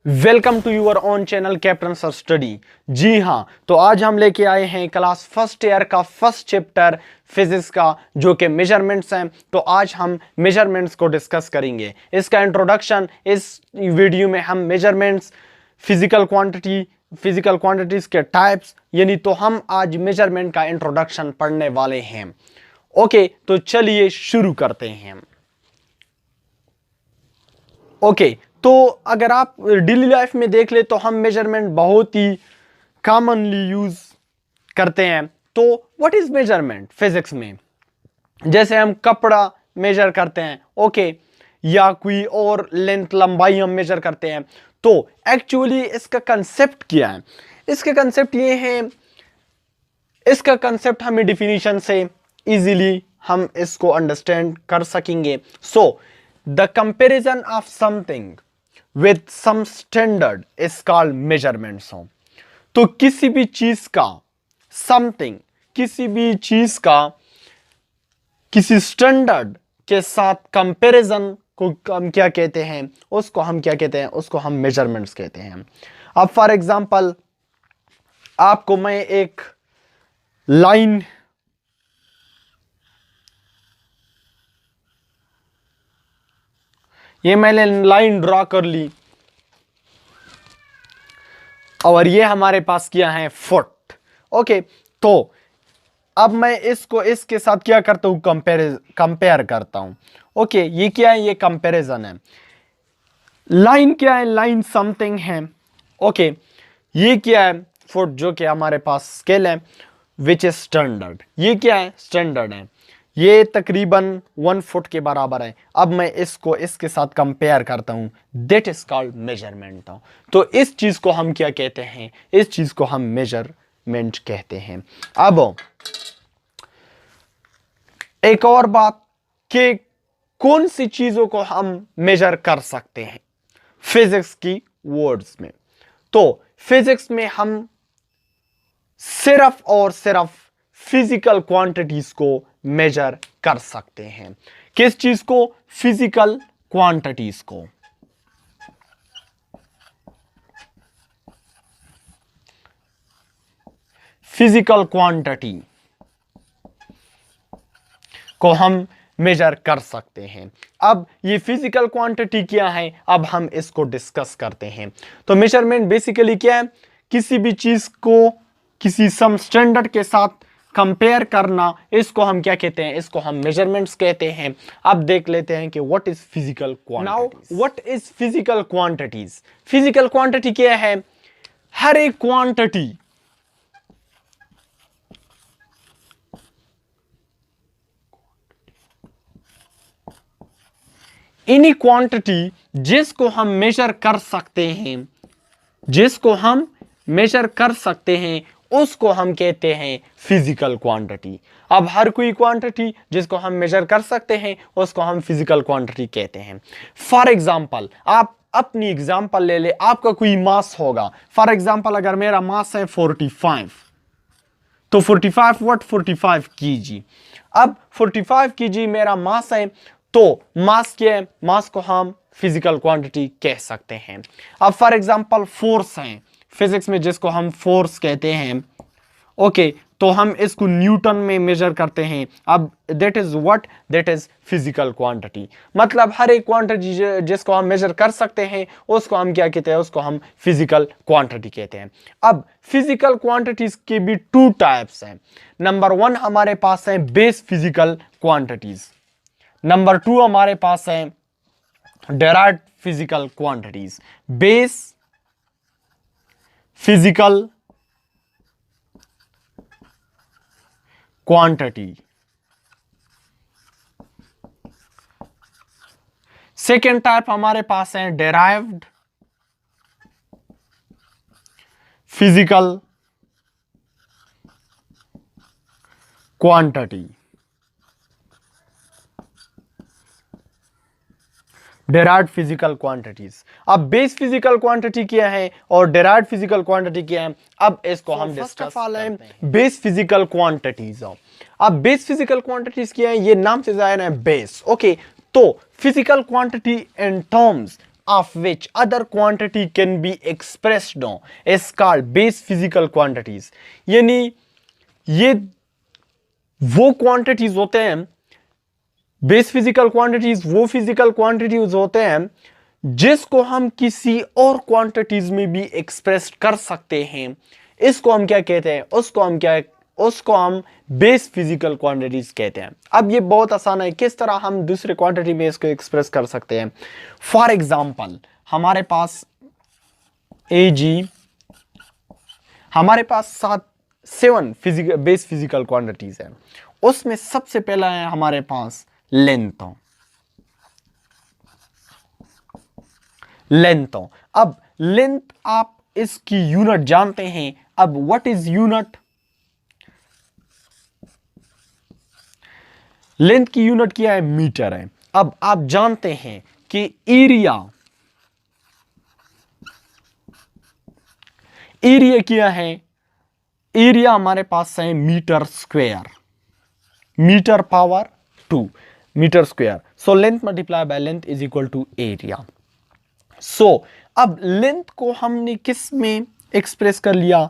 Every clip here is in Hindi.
Welcome to your own channel captain sir study. जी हाँ, तो आज हम लेके आए हैं क्लास फर्स्ट ईयर का फर्स्ट चैप्टर फिजिक्स का, जो कि मेजरमेंट्स हैं। तो आज हम मेजरमेंट्स को डिस्कस करेंगे। इसका इंट्रोडक्शन, इस वीडियो में हम मेजरमेंट्स, फिजिकल क्वांटिटीज के टाइप्स, यानी तो हम आज मेजरमेंट का इंट्रोडक्शन पढ़ने वाले हैं। ओके, तो चलिए शुरू करते हैं। ओके, तो अगर आप डेली लाइफ में देख ले तो हम मेजरमेंट बहुत ही कॉमनली यूज करते हैं। तो व्हाट इज मेजरमेंट फिजिक्स में? जैसे हम कपड़ा मेजर करते हैं, ओके, या कोई और लेंथ लंबाई हम मेजर करते हैं। तो एक्चुअली इसका कंसेप्ट क्या है? इसका कंसेप्ट ये है, इसका कंसेप्ट हमें डिफिनीशन से इजीली हम इसको अंडरस्टैंड कर सकेंगे। So the comparison of something with some standard is called measurements. तो किसी भी चीज का समथिंग, किसी भी चीज का किसी स्टैंडर्ड के साथ कंपैरिजन को हम क्या कहते हैं? उसको हम क्या कहते हैं? उसको हम मेजरमेंट्स कहते हैं। अब फॉर एग्जांपल आपको मैं एक लाइन ये मैंने लाइन ड्रॉ कर ली और ये हमारे पास क्या है? फुट। ओके, तो अब मैं इसको इसके साथ क्या करता हूं? कंपेयर करता हूं। ओके, ये क्या है? ये कंपैरिजन है। लाइन क्या है? लाइन समथिंग है। ओके, ये क्या है? फुट, जो कि हमारे पास स्केल है, विच इज स्टैंडर्ड। ये क्या है? स्टैंडर्ड है। ये तकरीबन 1 फुट के बराबर है। अब मैं इसको इसके साथ कंपेयर करता हूं, दैट इज कॉल्ड मेजरमेंट। तो इस चीज को हम क्या कहते हैं? इस चीज को हम मेजरमेंट कहते हैं। अब एक और बात कि कौन सी चीजों को हम मेजर कर सकते हैं फिजिक्स की वर्ड्स में? तो फिजिक्स में हम सिर्फ और सिर्फ फिजिकल क्वांटिटीज को मेजर कर सकते हैं। किस चीज को? फिजिकल क्वांटिटीज को। फिजिकल क्वांटिटी को हम मेजर कर सकते हैं। अब ये फिजिकल क्वांटिटी क्या है? अब हम इसको डिस्कस करते हैं। तो मेजरमेंट बेसिकली क्या है? किसी भी चीज को किसी सम स्टैंडर्ड के साथ कंपेयर करना, इसको हम क्या कहते हैं? इसको हम मेजरमेंट्स कहते हैं। अब देख लेते हैं कि what is physical quantities. Now what is physical quantities? Physical quantity क्या है? हर एक क्वांटिटी इनी क्वांटिटी जिसको हम मेजर कर सकते हैं, जिसको हम मेजर कर सकते हैं, उसको हम कहते हैं फिजिकल क्वांटिटी। अब हर कोई क्वांटिटी जिसको हम मेजर कर सकते हैं, उसको हम फिजिकल क्वांटिटी कहते हैं। फॉर एग्जांपल, आप अपनी एग्जांपल ले ले। आपका कोई मास होगा। फॉर एग्जांपल, अगर मेरा मास है 45, तो 45 व्हाट? 45 kg। अब 45 kg मेरा मास है, तो मास क्या है? मास को हम फिजिकल क्वांटिटी कह सकते हैं। अब फॉर एग्जांपल फोर्स है फिजिक्स में, जिसको हम फोर्स कहते हैं। ओके, तो हम इसको न्यूटन में मेजर करते हैं। अब that is what? That is physical quantity. मतलब हर एक क्वांटिटी जिसको हम मेजर कर सकते हैं, उसको हम क्या कहते हैं? उसको हम फिजिकल क्वांटिटी कहते हैं। अब फिजिकल क्वांटिटीज के भी 2 टाइप्स हैं। नंबर 1 हमारे पास है बेस फिजिकल क्वांटिटीज। नंबर 2 हमारे पास है derived physical quantities. Base physical quantity. Second type हमारे पास है derived physical quantity. Derived physical quantities. अब बेस फिजिकल क्वांटिटी क्या है और डेराइव्ड फिजिकल क्वांटिटी क्या है? अब इसको हम डिस्कस करते हैं। Base physical quantities. अब बेस फिजिकल क्वांटिटीज क्या है? ये नाम से जाहिर है, बेस। ओके, तो physical quantity in terms of which other quantity can be expressed on is called base physical quantities। यानी ये वो क्वांटिटीज होते हैं, बेस फिजिकल क्वांटिटीज वो फिजिकल क्वांटिटीज होते हैं जिसको हम किसी और क्वांटिटीज में भी एक्सप्रेस कर सकते हैं। इसको हम क्या कहते हैं, उसको हम बेस फिजिकल क्वांटिटीज कहते हैं। अब ये बहुत आसान है, किस तरह हम दूसरे क्वांटिटी में इसको एक्सप्रेस कर सकते हैं। फॉर एग्जांपल हमारे पास हमारे पास 7 बेस फिजिकल क्वांटिटीज है। उसमें सबसे पहला है हमारे पास लेंथ। अब लेंथ आप इसकी यूनिट जानते हैं। अब व्हाट इज यूनिट? लेंथ की यूनिट क्या है? मीटर है। अब आप जानते हैं कि एरिया क्या है? एरिया हमारे पास है metre square, metre power 2 metre square. So length multiply by length is equal to area. So अब लेंथ को हमने किस में एक्सप्रेस कर लिया?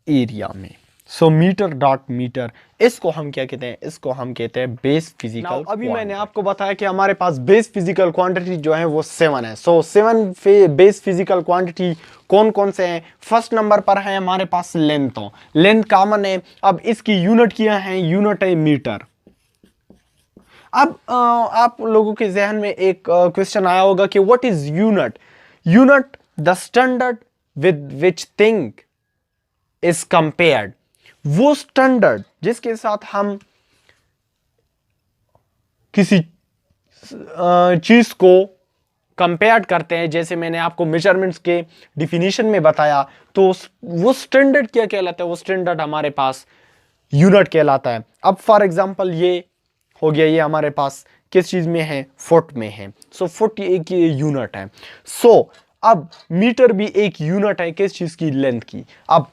एरिया में। सो मीटर डॉट मीटर, इसको हम क्या कहते हैं? इसको हम कहते हैं बेस फिजिकल। अभी मैंने आपको बताया कि हमारे पास बेस फिजिकल क्वांटिटी जो है वो 7 है। सो 7 बेस फिजिकल क्वांटिटी कौन कौन से हैं? फर्स्ट नंबर पर है हमारे पास लेंथ। लेंथ कॉमन है। अब इसकी यूनिट क्या है? यूनिट है मीटर। अब आप लोगों के जहन में एक क्वेश्चन आया होगा कि what is unit? Unit the standard with which thing is compared. वो स्टैंडर्ड जिसके साथ हम किसी चीज को कंपेयर करते हैं, जैसे मैंने आपको मेजरमेंट्स के डिफिनीशन में बताया, तो वो स्टैंडर्ड क्या कहलाता है? वो स्टैंडर्ड हमारे पास यूनिट कहलाता है। अब फॉर एग्जांपल ये हो गया, ये हमारे पास किस चीज में है? फुट में है। सो फुट एक यूनिट है। सो अब मीटर भी एक यूनिट है किस चीज की? लेंथ की। अब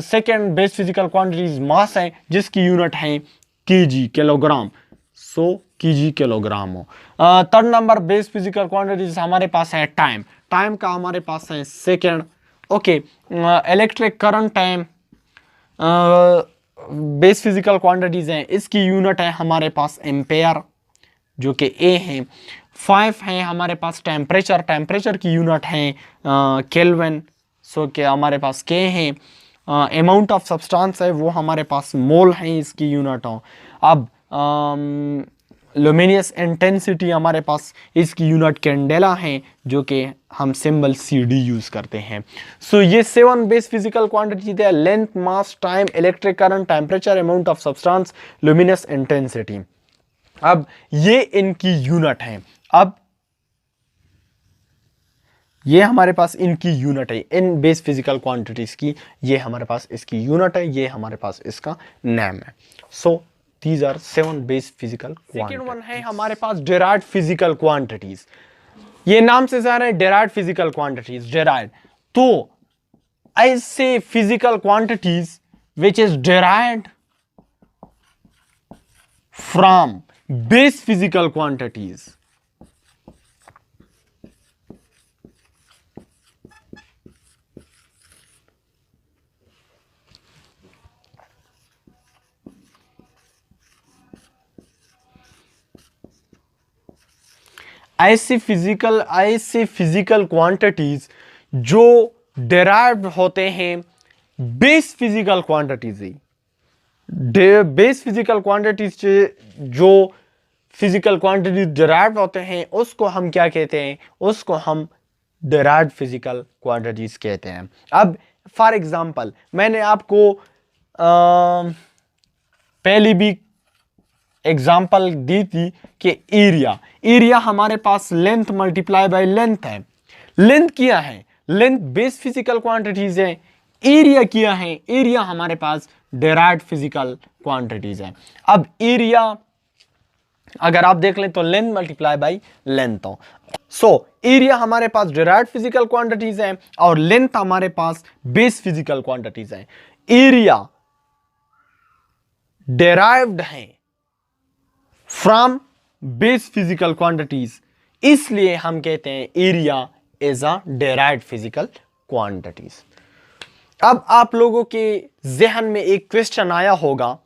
सेकेंड बेस फिजिकल क्वांटिटीज मास है जिसकी यूनिट है केजी, किलोग्राम। सो केजी किलोग्राम हो। Third number base physical quantities हमारे पास है टाइम। टाइम का हमारे पास है second. Okay, electric current time base physical quantities हैं, इसकी यूनिट है हमारे पास एम्पेयर जो कि ए है। 5 है हमारे पास टेम्परेचर। टेम्परेचर की यूनिट है केल्विन। सो के हमारे पास के है। अमाउंट ऑफ सब्सटेंस है वो हमारे पास मोल है, इसकी यूनिट हो। अब लुमिनियस इंटेंसिटी हमारे पास, इसकी यूनिट कैंडेला है जो कि हम सिंबल CD यूज करते हैं। सो ये 7 बेस फिजिकल क्वांटिटी थे: length, mass, time, electric current, temperature, amount of substance, luminous intensity. अब ये इनकी यूनिट है। अब ये हमारे पास इनकी यूनिट है, इन बेस फिजिकल क्वांटिटीज की ये हमारे पास इसकी यूनिट है, ये हमारे पास इसका नाम है। सो these are 7 base physical quantities. Second one है हमारे पास derived physical quantities। ये नाम से जा रहे हैं derived physical quantities। derived तो ऐसे physical quantities which is derived from base physical quantities। ऐसे फिजिकल क्वांटिटीज जो डेराइव्ड होते हैं बेस फिजिकल क्वांटिटीज ही। बेस फिजिकल क्वांटिटीज जो फिजिकल क्वांटिटीज डेराइव्ड होते हैं उसको हम क्या कहते हैं? उसको हम डेराइव्ड फिजिकल क्वांटिटीज कहते हैं। अब फॉर एग्जांपल मैंने आपको पहली भी एग्जाम्पल दी थी कि एरिया हमारे पास लेंथ मल्टीप्लाई बाय लेंथ है। लेंथ क्या है? लेंथ बेस फिजिकल क्वांटिटीज है। एरिया क्या है? एरिया हमारे पास डेराइव्ड फिजिकल क्वांटिटीज है। अब एरिया अगर आप देख लें तो लेंथ मल्टीप्लाई बाय लेंथ हो। सो एरिया हमारे पास डेराइव्ड फिजिकल क्वांटिटीज है और लेंथ हमारे पास बेस फिजिकल क्वांटिटीज है। एरिया डेराइव्ड है फ्रॉम बेस फिजिकल क्वांटिटीज, इसलिए हम कहते हैं area is a derived physical quantities. अब आप लोगों के जहन में एक क्वेश्चन आया होगा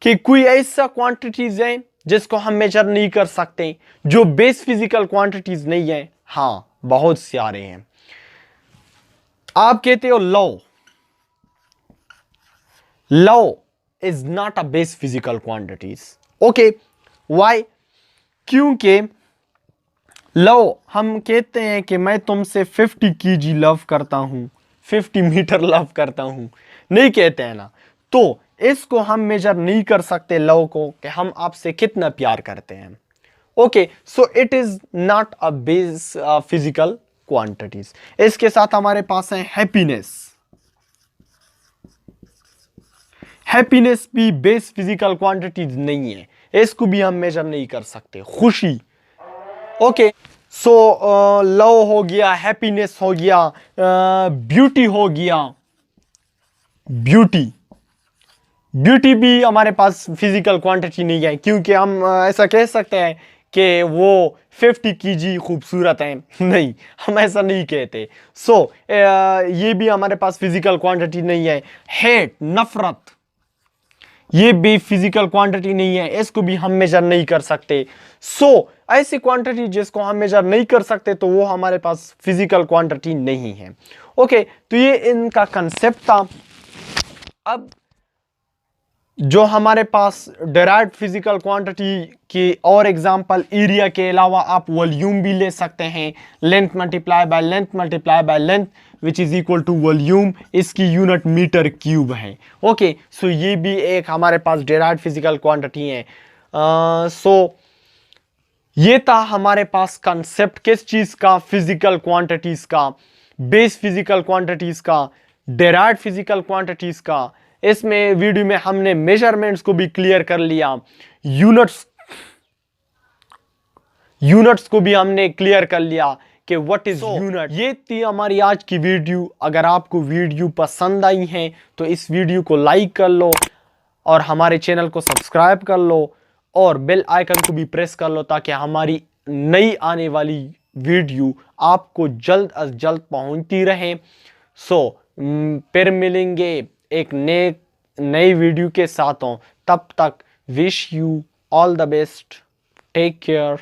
कि कोई ऐसा क्वांटिटीज है जिसको हम मेजर नहीं कर सकते, जो बेस फिजिकल क्वांटिटीज नहीं है? हाँ, बहुत सारे हैं। आप कहते हो love is not a base physical quantities. Okay, why? क्योंकि लव, हम कहते हैं कि मैं तुमसे 50 kg लव करता हूं, 50 मीटर लव करता हूं, नहीं कहते हैं ना। तो इसको हम मेजर नहीं कर सकते लव को, कि हम आपसे कितना प्यार करते हैं। Okay, so it is not a base physical quantities. इसके साथ हमारे पास है हैप्पीनेस। हैप्पीनेस भी बेस फिजिकल क्वांटिटीज नहीं है, इसको भी हम मेजर नहीं कर सकते। खुशी, ओके, सो लव हो गया, हैप्पीनेस हो गया, ब्यूटी हो गया। ब्यूटी भी हमारे पास फिजिकल क्वांटिटी नहीं है, क्योंकि हम ऐसा कह सकते हैं कि वो 50 kg खूबसूरत हैं। नहीं, हम ऐसा नहीं कहते। सो ये भी हमारे पास फिजिकल क्वांटिटी नहीं है। हेट, नफरत, ये भी फिजिकल क्वांटिटी नहीं है, इसको भी हम मेजर नहीं कर सकते। सो ऐसी क्वांटिटी जिसको हम मेजर नहीं कर सकते, तो वो हमारे पास फिजिकल क्वांटिटी नहीं है। ओके, तो ये इनका कंसेप्ट था। अब जो हमारे पास डेराइव्ड फिजिकल क्वांटिटी की और एग्जांपल, एरिया के अलावा आप वॉल्यूम भी ले सकते हैं। Length multiply by length which is equal to volume, इसकी यूनिट मीटर क्यूब है। ओके, सो ये भी एक हमारे पास डेराइव्ड फिजिकल क्वांटिटी है। सो ये था हमारे पास कंसेप्ट किस चीज का? फिजिकल क्वांटिटीज का, बेस फिजिकल क्वांटिटीज का, डेराइव्ड फिजिकल क्वांटिटीज का। इसमें वीडियो में हमने मेजरमेंट्स को भी क्लियर कर लिया, यूनिट्स को भी हमने क्लियर कर लिया कि व्हाट इज यूनिट। ये थी हमारी आज की वीडियो। अगर आपको वीडियो पसंद आई है तो इस वीडियो को लाइक कर लो और हमारे चैनल को सब्सक्राइब कर लो और बेल आइकन को भी प्रेस कर लो, ताकि हमारी नई आने वाली वीडियो आपको जल्द अज जल्द पहुंचती रहे। सो फिर मिलेंगे एक नई वीडियो के साथ। तब तक wish you all the best, take care.